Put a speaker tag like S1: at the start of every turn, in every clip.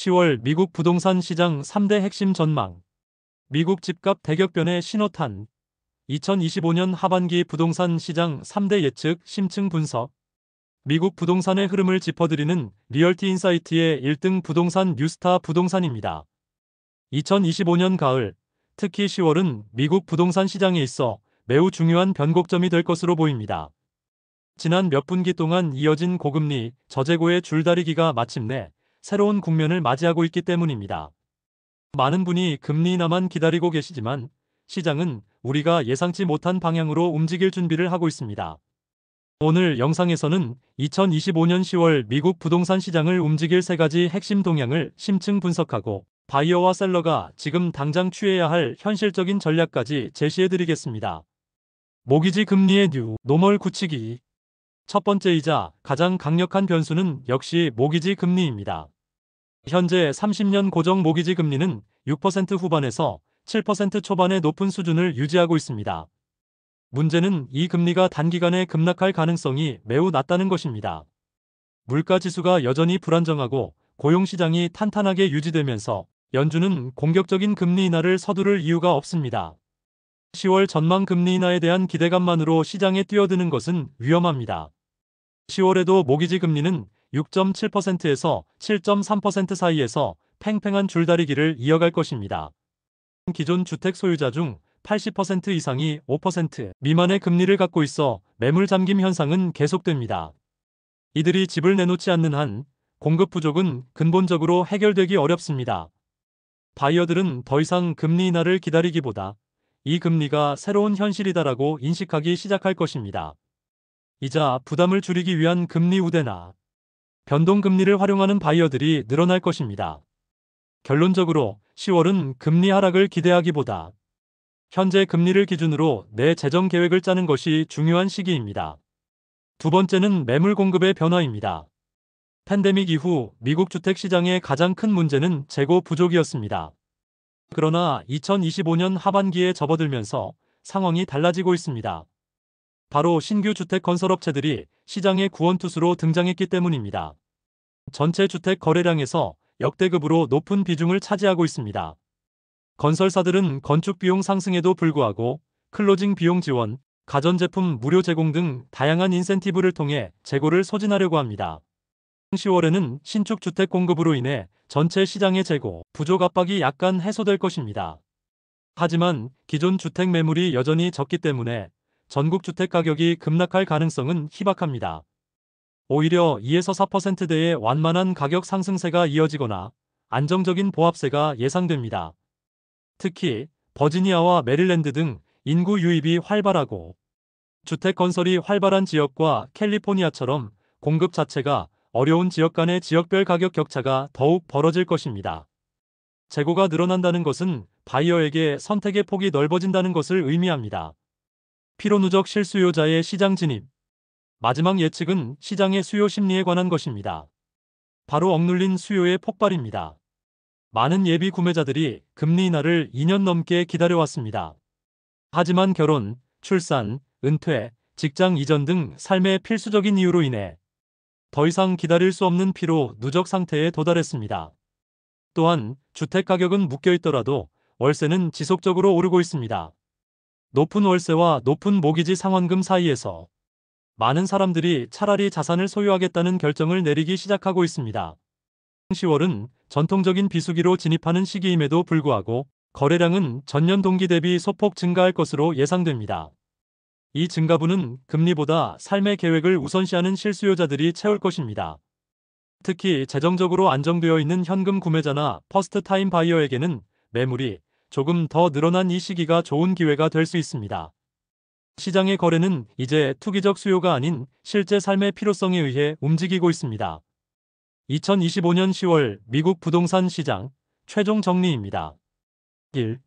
S1: 10월 미국 부동산 시장 3대 핵심 전망. 미국 집값 대격변의 신호탄. 2025년 하반기 부동산 시장 3대 예측 심층 분석. 미국 부동산의 흐름을 짚어드리는 리얼티 인사이트의 1등 부동산 뉴스타 부동산입니다. 2025년 가을, 특히 10월은 미국 부동산 시장에 있어 매우 중요한 변곡점이 될 것으로 보입니다. 지난 몇 분기 동안 이어진 고금리, 저재고의 줄다리기가 마침내 새로운 국면을 맞이하고 있기 때문입니다. 많은 분이 금리 인하만 기다리고 계시지만 시장은 우리가 예상치 못한 방향으로 움직일 준비를 하고 있습니다. 오늘 영상에서는 2025년 10월 미국 부동산 시장을 움직일 3가지 핵심 동향을 심층 분석하고 바이어와 셀러가 지금 당장 취해야 할 현실적인 전략까지 제시해드리겠습니다. 모기지 금리의 뉴 노멀 굳히기. 첫 번째이자 가장 강력한 변수는 역시 모기지 금리입니다. 현재 30년 고정 모기지 금리는 6% 후반에서 7% 초반의 높은 수준을 유지하고 있습니다. 문제는 이 금리가 단기간에 급락할 가능성이 매우 낮다는 것입니다. 물가 지수가 여전히 불안정하고 고용시장이 탄탄하게 유지되면서 연준은 공격적인 금리 인하를 서두를 이유가 없습니다. 10월 전망 금리 인하에 대한 기대감만으로 시장에 뛰어드는 것은 위험합니다. 10월에도 모기지 금리는 6.7%에서 7.3% 사이에서 팽팽한 줄다리기를 이어갈 것입니다. 기존 주택 소유자 중 80% 이상이 5% 미만의 금리를 갖고 있어 매물 잠김 현상은 계속됩니다. 이들이 집을 내놓지 않는 한 공급 부족은 근본적으로 해결되기 어렵습니다. 바이어들은 더 이상 금리 인하를 기다리기보다 이 금리가 새로운 현실이다라고 인식하기 시작할 것입니다. 이자 부담을 줄이기 위한 금리 우대나 변동금리를 활용하는 바이어들이 늘어날 것입니다. 결론적으로 10월은 금리 하락을 기대하기보다 현재 금리를 기준으로 내 재정 계획을 짜는 것이 중요한 시기입니다. 두 번째는 매물 공급의 변화입니다. 팬데믹 이후 미국 주택 시장의 가장 큰 문제는 재고 부족이었습니다. 그러나 2025년 하반기에 접어들면서 상황이 달라지고 있습니다. 바로 신규 주택 건설업체들이 시장의 구원투수로 등장했기 때문입니다. 전체 주택 거래량에서 역대급으로 높은 비중을 차지하고 있습니다. 건설사들은 건축 비용 상승에도 불구하고 클로징 비용 지원, 가전제품 무료 제공 등 다양한 인센티브를 통해 재고를 소진하려고 합니다. 10월에는 신축 주택 공급으로 인해 전체 시장의 재고 부족 압박이 약간 해소될 것입니다. 하지만 기존 주택 매물이 여전히 적기 때문에 전국 주택 가격이 급락할 가능성은 희박합니다. 오히려 2에서 4%대의 완만한 가격 상승세가 이어지거나 안정적인 보합세가 예상됩니다. 특히 버지니아와 메릴랜드 등 인구 유입이 활발하고 주택 건설이 활발한 지역과 캘리포니아처럼 공급 자체가 어려운 지역 간의 지역별 가격 격차가 더욱 벌어질 것입니다. 재고가 늘어난다는 것은 바이어에게 선택의 폭이 넓어진다는 것을 의미합니다. 피로 누적 실수요자의 시장 진입. 마지막 예측은 시장의 수요 심리에 관한 것입니다. 바로 억눌린 수요의 폭발입니다. 많은 예비 구매자들이 금리 인하를 2년 넘게 기다려왔습니다. 하지만 결혼, 출산, 은퇴, 직장 이전 등 삶의 필수적인 이유로 인해 더 이상 기다릴 수 없는 피로 누적 상태에 도달했습니다. 또한 주택 가격은 묶여있더라도 월세는 지속적으로 오르고 있습니다. 높은 월세와 높은 모기지 상환금 사이에서 많은 사람들이 차라리 자산을 소유하겠다는 결정을 내리기 시작하고 있습니다. 10월은 전통적인 비수기로 진입하는 시기임에도 불구하고 거래량은 전년 동기 대비 소폭 증가할 것으로 예상됩니다. 이 증가분은 금리보다 삶의 계획을 우선시하는 실수요자들이 채울 것입니다. 특히 재정적으로 안정되어 있는 현금 구매자나 퍼스트 타임 바이어에게는 매물이 조금 더 늘어난 이 시기가 좋은 기회가 될 수 있습니다. 시장의 거래는 이제 투기적 수요가 아닌 실제 삶의 필요성에 의해 움직이고 있습니다. 2025년 10월 미국 부동산 시장 최종 정리입니다. 1.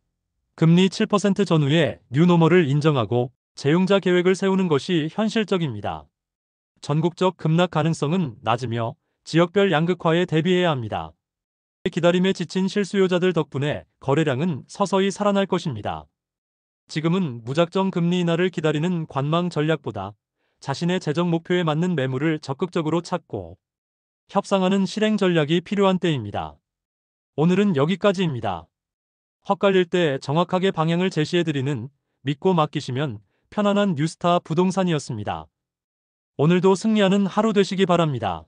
S1: 금리 7% 전후에 뉴노멀을 인정하고 재용자 계획을 세우는 것이 현실적입니다. 전국적 급락 가능성은 낮으며 지역별 양극화에 대비해야 합니다. 기다림에 지친 실수요자들 덕분에 거래량은 서서히 살아날 것입니다. 지금은 무작정 금리 인하를 기다리는 관망 전략보다 자신의 재정 목표에 맞는 매물을 적극적으로 찾고 협상하는 실행 전략이 필요한 때입니다. 오늘은 여기까지입니다. 헛갈릴 때 정확하게 방향을 제시해드리는 믿고 맡기시면 편안한 뉴스타 부동산이었습니다. 오늘도 승리하는 하루 되시기 바랍니다.